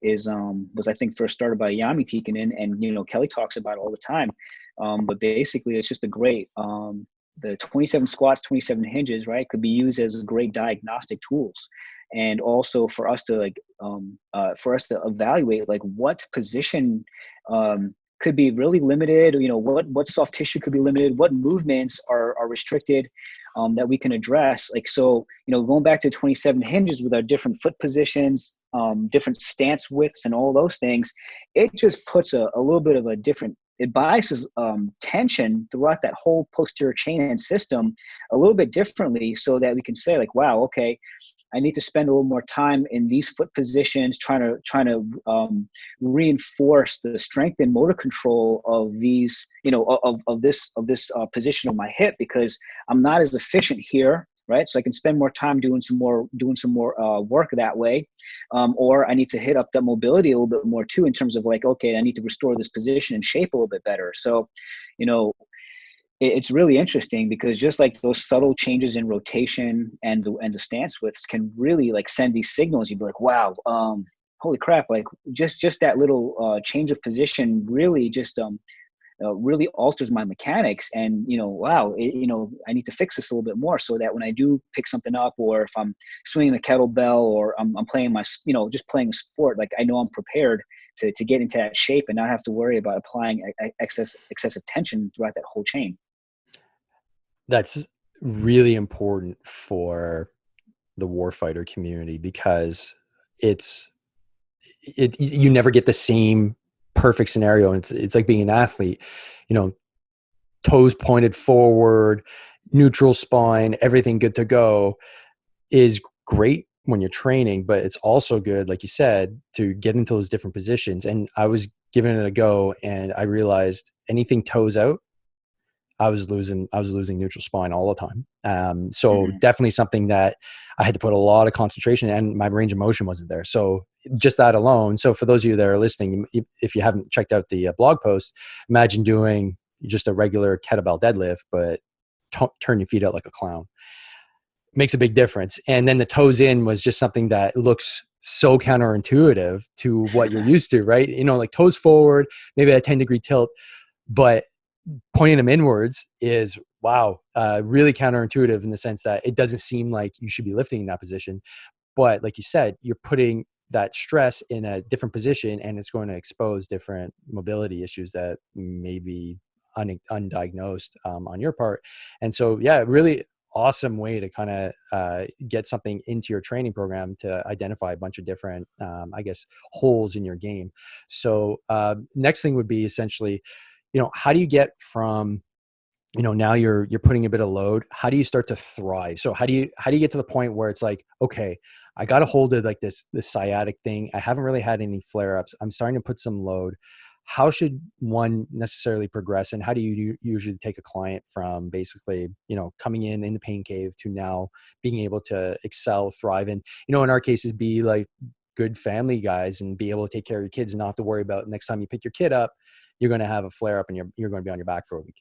was I think first started by Yami Tikkanen, and you know Kelly talks about it all the time. But basically, it's just a great the 27 squats, 27 hinges, right, could be used as great diagnostic tools, and also for us to evaluate like what position could be really limited, you know, what soft tissue could be limited, what movements are restricted, that we can address. Like, so, you know, going back to 27 hinges with our different foot positions, different stance widths and all those things, it just puts a little bit of a different, it biases tension throughout that whole posterior chain and system a little bit differently, so that we can say like, wow, okay, I need to spend a little more time in these foot positions, trying to reinforce the strength and motor control of these, you know, of this position of my hip, because I'm not as efficient here, right? So I can spend more time doing some more work that way, or I need to hit up that mobility a little bit more too, in terms of like, okay, I need to restore this position and shape a little bit better. So, you know, it's really interesting because just like those subtle changes in rotation and the stance widths can really like send these signals. You'd be like, wow, holy crap. Like just that little change of position really just really alters my mechanics. And, you know, wow, you know, I need to fix this a little bit more so that when I do pick something up, or if I'm swinging a kettlebell, or I'm playing you know, just playing a sport, like I know I'm prepared to get into that shape and not have to worry about applying excessive tension throughout that whole chain. That's really important for the warfighter community, because you never get the same perfect scenario. It's like being an athlete, you know, toes pointed forward, neutral spine, everything good to go is great when you're training, but it's also good, like you said, to get into those different positions. And I was giving it a go, and I realized anything toes out, I was losing neutral spine all the time. So definitely something that I had to put a lot of concentration, and my range of motion wasn't there. So just that alone. So for those of you that are listening, if you haven't checked out the blog post, imagine doing just a regular kettlebell deadlift, but turn your feet out like a clown. Makes a big difference. And then the toes in was just something that looks so counterintuitive to what you're used to, right? You know, like toes forward, maybe a 10-degree tilt, but pointing them inwards is, wow, really counterintuitive in the sense that it doesn't seem like you should be lifting in that position. But like you said, you're putting that stress in a different position, and it's going to expose different mobility issues that may be undiagnosed on your part. And so, yeah, really awesome way to kind of get something into your training program to identify a bunch of different, I guess, holes in your game. So next thing would be essentially, you know, how do you get from, you know, now you're putting a bit of load, how do you start to thrive? So how do you get to the point where it's like, okay, I got a hold of like this sciatic thing. I haven't really had any flare-ups. I'm starting to put some load. How should one necessarily progress? And how do you usually take a client from basically, you know, coming in the pain cave to now being able to excel, thrive, and, you know, in our cases, be like good family guys and be able to take care of your kids and not have to worry about next time you pick your kid up, you're going to have a flare up and you're going to be on your back for a week.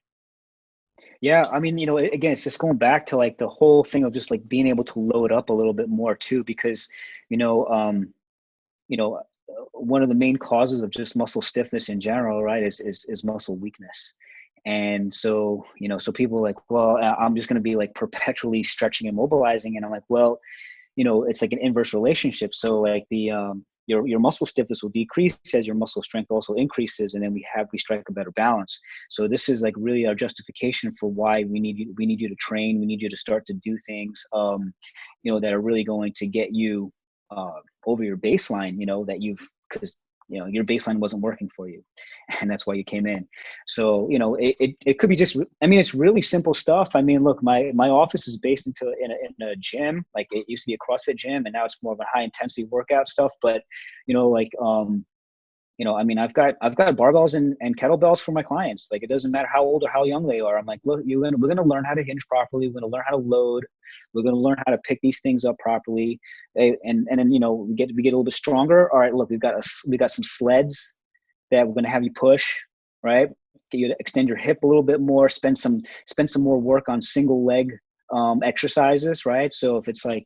Yeah, I mean, again, it's just going back to like the whole thing of just like being able to load up a little bit more too, because you know, um, one of the main causes of just muscle stiffness in general, right, is muscle weakness. And so, so people are like, well, I'm just going to be like perpetually stretching and mobilizing, and I'm like, well, it's like an inverse relationship. So like your muscle stiffness will decrease as your muscle strength also increases, and then we strike a better balance. So this is like really our justification for why we need you to train. We need you to start to do things, that are really going to get you over your baseline. That because your baseline wasn't working for you, and that's why you came in. So it could be just, I mean, it's really simple stuff. I mean, look, my office is based in a gym. Like, it used to be a CrossFit gym, and now it's more of a high intensity workout stuff. But I mean, I've got barbells and kettlebells for my clients. Like, it doesn't matter how old or how young they are. I'm like, look, we're going to learn how to hinge properly. We're going to learn how to load. We're going to learn how to pick these things up properly. And then, we get a little bit stronger. All right, look, we got some sleds that we're going to have you push, right? Get you to extend your hip a little bit more, spend some more work on single leg exercises, right? So if it's like,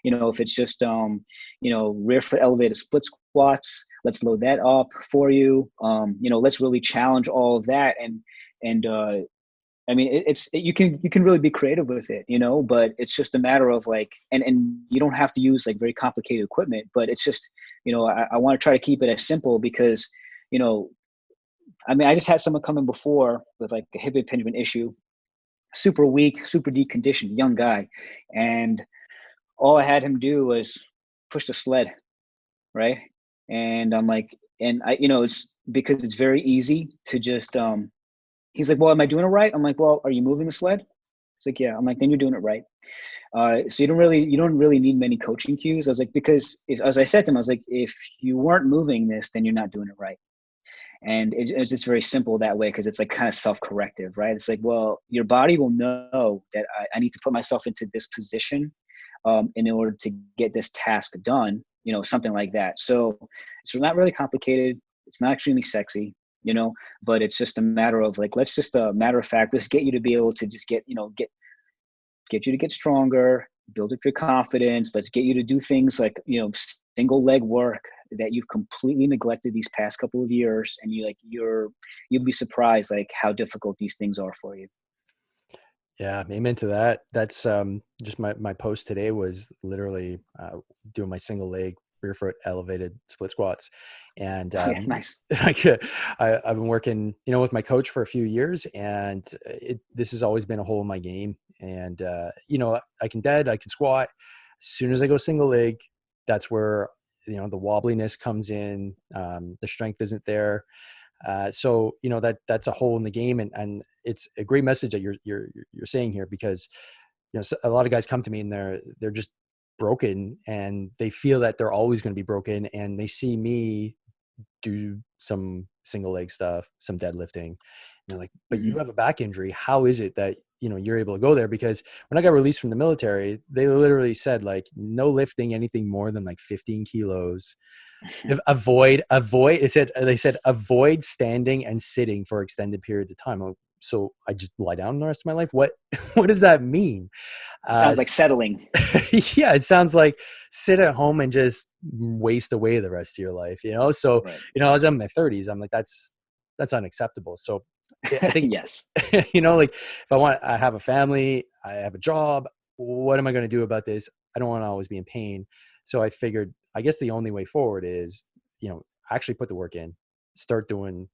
if it's just, rear foot elevated split squats, let's load that up for you. Let's really challenge all of that. And I mean, you can really be creative with it, but it's just a matter of like, and you don't have to use like very complicated equipment, but it's just, I want to try to keep it as simple because, I mean, I just had someone come in before with like a hip impingement issue, super weak, super deconditioned young guy. And all I had him do was push the sled, right? And I'm like, and it's because it's very easy to just, he's like, well, am I doing it right? I'm like, well, are you moving the sled? He's like, yeah. I'm like, then you're doing it right. So you don't really need many coaching cues. I was like, because as I said to him, I was like, if you weren't moving this, then you're not doing it right. And it's just very simple that way, because it's like kind of self-corrective, right? It's like, well, your body will know that I need to put myself into this position in order to get this task done, something like that. So it's not really complicated. It's not extremely sexy, but it's just a matter of like, let's just matter of fact, let's get you to be able to just get you to get stronger, build up your confidence. Let's get you to do things like, single leg work that you've completely neglected these past couple of years. And you'll be surprised like how difficult these things are for you. Yeah, amen to that. That's just my post today was literally doing my single leg rear foot elevated split squats. And Yeah, nice. like I've been working, with my coach for a few years, and this has always been a hole in my game. And I can squat. As soon as I go single leg, that's where the wobbliness comes in. The strength isn't there. So that's a hole in the game, and it's a great message that you're saying here, because a lot of guys come to me and they're just broken, and they feel that they're always going to be broken, and they see me do some single leg stuff, some deadlifting, and they're like, but you have a back injury. How is it that you're able to go there? Because when I got released from the military, they literally said like, no lifting anything more than like 15 kilos. Avoid they said avoid standing and sitting for extended periods of time. So I just lie down the rest of my life? What does that mean? Sounds like settling. Yeah, it sounds like sit at home and just waste away the rest of your life, so Right. I was in my 30s. I'm like, that's unacceptable. So I think Yes. like if I have a family, I have a job, what am I going to do about this? I don't want to always be in pain. So I figured, I guess the only way forward is, actually put the work in, start doing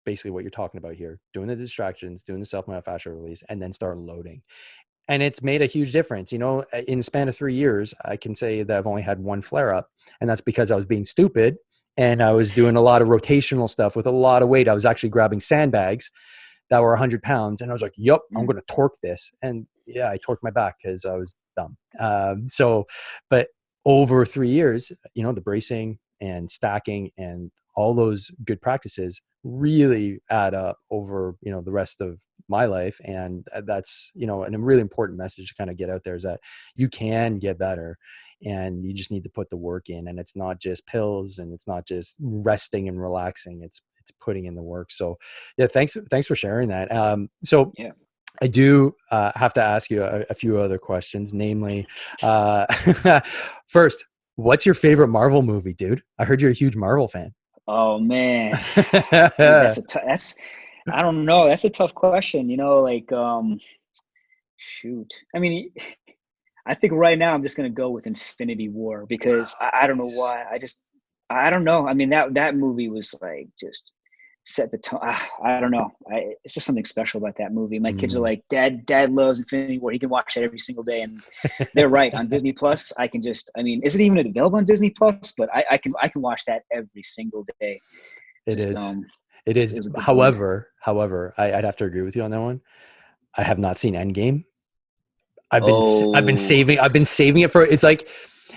basically what you're talking about here, doing the distractions, doing the self-myofascial release, and then start loading. And it's made a huge difference. In the span of 3 years, I can say that I've only had one flare up, and that's because I was being stupid and I was doing a lot of rotational stuff with a lot of weight. I was actually grabbing sandbags that were 100 pounds, and I was like, "Yep, I'm going to torque this." And yeah, I torqued my back because I was dumb. But over 3 years, the bracing and stacking and all those good practices really add up over, the rest of my life. And that's, and a really important message to kind of get out there is that you can get better, and you just need to put the work in. And it's not just pills, and it's not just resting and relaxing. It's putting in the work. So yeah, thanks for sharing that. So yeah. I do have to ask you a few other questions, namely, first, what's your favorite Marvel movie, dude? I heard you're a huge Marvel fan. Oh man, dude, that's I don't know. That's a tough question. Like shoot. I mean, I think right now I'm just gonna go with Infinity War because I don't know why. I don't know. I mean that movie was like just set the tone. I don't know. It's just something special about that movie. My kids are like, Dad loves Infinity War. He can watch that every single day, and they're right. On Disney Plus, I can just. I mean, is it even available on Disney Plus? But I can watch that every single day. It is. However, I'd have to agree with you on that one. I have not seen Endgame. I've been saving it for.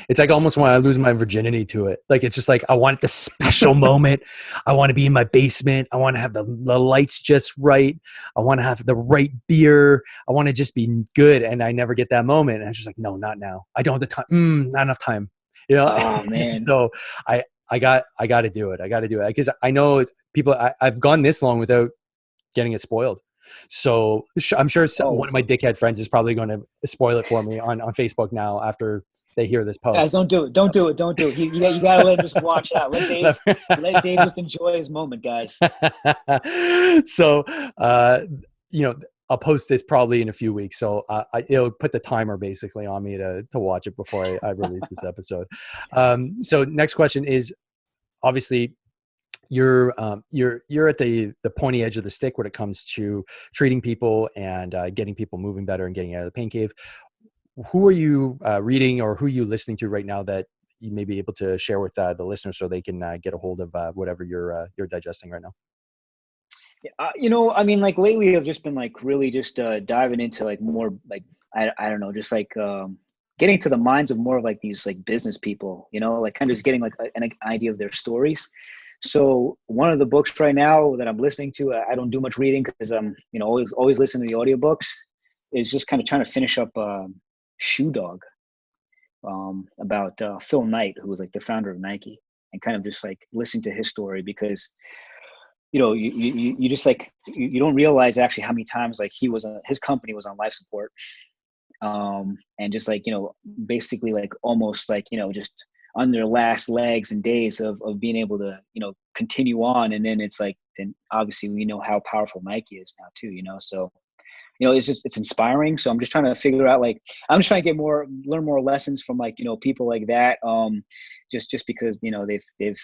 It's like almost when I lose my virginity to it. Like, it's just like, I want the special moment. I want to be in my basement. I want to have the lights just right. I want to have the right beer. I want to just be good. And I never get that moment. And I'm just like, no, not now. I don't have the time. Not enough time. Oh man. So I got to do it. I got to do it because I know people. I've gone this long without getting it spoiled. So I'm sure one of my dickhead friends is probably going to spoil it for me on Facebook now after they hear this post. Guys, don't do it. You gotta let him just watch out. Let Dave just enjoy his moment, guys. So, I'll post this probably in a few weeks. So it'll put the timer basically on me to watch it before I release this episode. So next question is, obviously, you're at the pointy edge of the stick when it comes to treating people and getting people moving better and getting out of the pain cave. Who are you reading or who are you listening to right now that you may be able to share with the listeners so they can get a hold of whatever you're digesting right now? I mean, like lately I've just been like really just diving into like more like I don't know, just like getting to the minds of more of like these like business people, like kind of just getting like an idea of their stories. So one of the books right now that I'm listening to, I don't do much reading because I'm always listening to the audiobooks, is just kind of trying to finish up Shoe Dog, about Phil Knight, who was like the founder of Nike, and kind of just like listening to his story because you just like you don't realize actually how many times like his company was on life support, and just like basically like almost like just on their last legs and days of being able to continue on. And then it's like, then obviously we know how powerful Nike is now too, so it's inspiring. So I'm just trying to figure out, like, I'm just trying to learn more lessons from like people like that, just because they've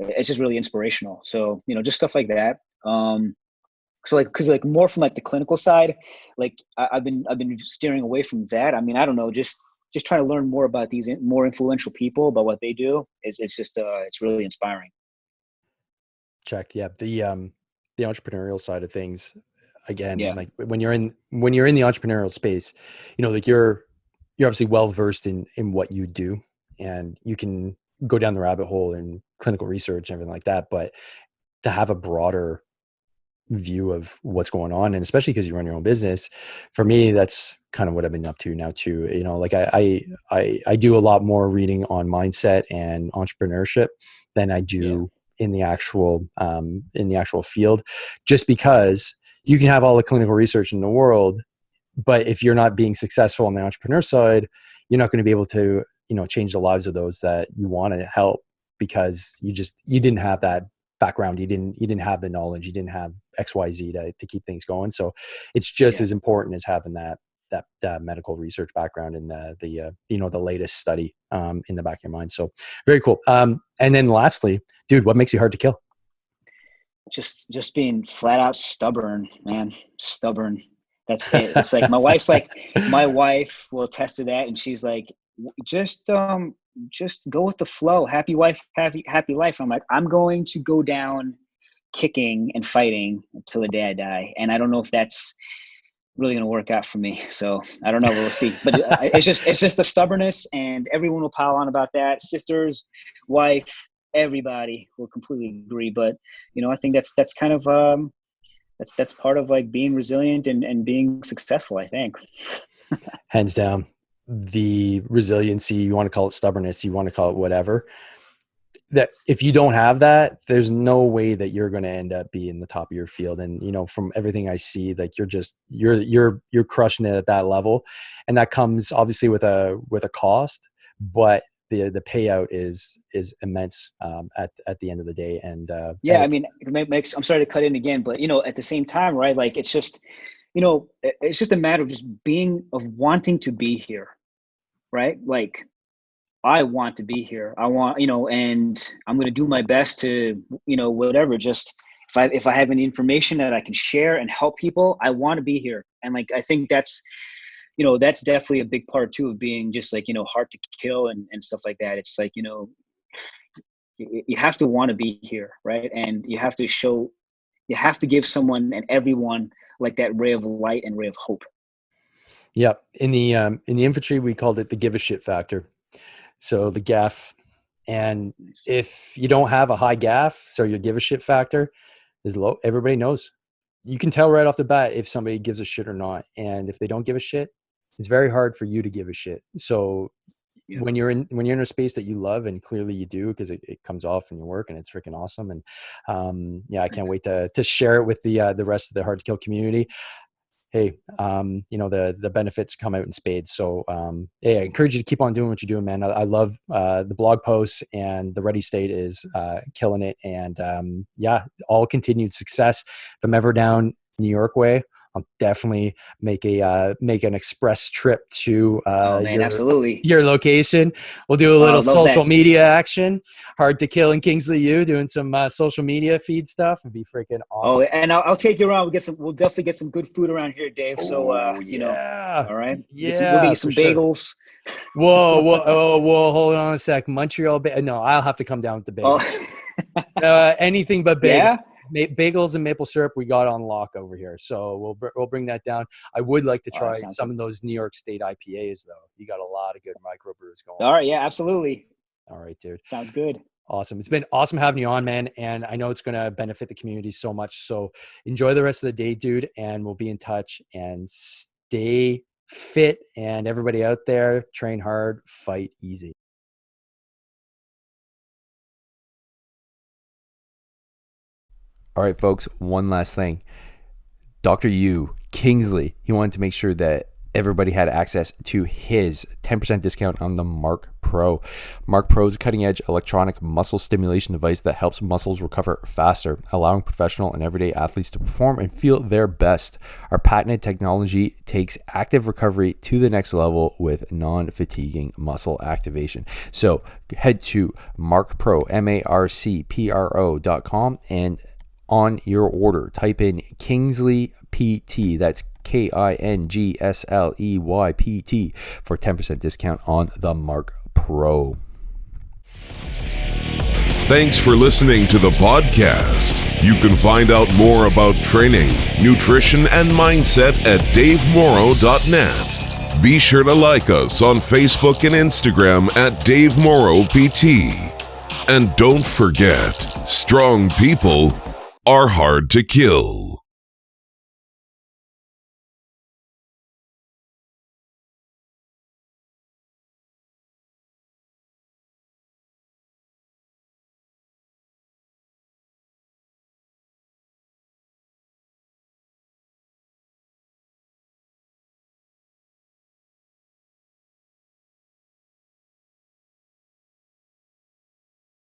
it's just really inspirational. So just stuff like that. So like, cause like more from like the clinical side, like I've been steering away from that. I mean, I don't know, just trying to learn more about these more influential people, about what they do. It's just it's really inspiring. Check. Yeah. The entrepreneurial side of things, again, like when you're in the entrepreneurial space, like you're obviously well versed in what you do, and you can go down the rabbit hole in clinical research and everything like that. But to have a broader view of what's going on, and especially because you run your own business, for me, that's kind of what I've been up to now too. Like I do a lot more reading on mindset and entrepreneurship than I do in the actual field, just because you can have all the clinical research in the world, but if you're not being successful on the entrepreneur side, you're not going to be able to change the lives of those that you want to help, because you didn't have that background. You didn't have the knowledge. You didn't have XYZ to keep things going. So it's just as important as having that medical research background and the latest study in the back of your mind. So very cool. And then lastly, dude, what makes you hard to kill? Just being flat out stubborn, man. Stubborn. That's it. It's like my wife will attest to that, and she's like, just go with the flow. Happy wife, happy life. I'm like, I'm going to go down kicking and fighting until the day I die. And I don't know if that's really going to work out for me. So I don't know. We'll see. But it's just the stubbornness, and everyone will pile on about that. Sisters, wife, everybody will completely agree. But I think that's kind of that's part of like being resilient and being successful, I think. Hands down. The resiliency, you want to call it stubbornness, you want to call it whatever, that if you don't have that, there's no way that you're going to end up being the top of your field. And, you know, from everything I see, like you're crushing it at that level. And that comes obviously with a cost, but the payout is immense at the end of the day. And I mean, I'm sorry to cut in again, but, you know, at the same time, right, like it's just, you know, it's just a matter of just wanting to be here, right? Like, I want to be here. I want, you know, and I'm going to do my best to, you know, whatever, just if I have any information that I can share and help people, I want to be here. And like, I think that's, you know, that's definitely a big part too of being just like, you know, hard to kill and stuff like that. It's like, you know, you have to want to be here, right? And you have to give someone and everyone like that ray of light and ray of hope. Yep. In the infantry, we called it the give a shit factor. So the GAF, and if you don't have a high GAF, so your give a shit factor is low, everybody knows. You can tell right off the bat if somebody gives a shit or not. And if they don't give a shit, it's very hard for you to give a shit. So when you're in a space that you love, and clearly you do, because it comes off in your work and it's freaking awesome. And I can't wait to share it with the rest of the Hard to Kill community. Hey, you know, the benefits come out in spades. So, I encourage you to keep on doing what you're doing, man. I love the blog posts, and the Ready State is killing it. And all continued success. If I'm ever down New York way, I'll definitely make an express trip to absolutely, your location. We'll do a little social media action. Hard to Kill and Kingsley Yew doing some social media feed stuff. It'd be freaking awesome. Oh, and I'll take you around. We'll definitely get some good food around here, Dave. So you know, all right. Yeah, we'll get some bagels. Whoa! Hold on a sec. Montreal. No, I'll have to come down with the bagels. Anything but bagels. Yeah? Bagels and maple syrup we got on lock over here, so we'll bring that down. I would like to try some of those New York State IPAs though. You got a lot of good microbrews going. All right, yeah, absolutely. All right, dude. Sounds good. Awesome. It's been awesome having you on, man, and I know it's going to benefit the community so much. So enjoy the rest of the day, dude, and we'll be in touch. And stay fit, and everybody out there, train hard, fight easy. All right, folks, one last thing. Dr. Yew, Kingsley, he wanted to make sure that everybody had access to his 10% discount on the Mark Pro. Mark Pro is a cutting-edge electronic muscle stimulation device that helps muscles recover faster, allowing professional and everyday athletes to perform and feel their best. Our patented technology takes active recovery to the next level with non-fatiguing muscle activation. So head to markpro, marcpro.com, and on your order, type in Kingsley PT. That's KINGSLEYPT for 10% discount on the Mark Pro. Thanks for listening to the podcast. You can find out more about training, nutrition, and mindset at davemorrow.net. Be sure to like us on Facebook and Instagram at Dave Morrow PT. And don't forget, strong people are hard to kill.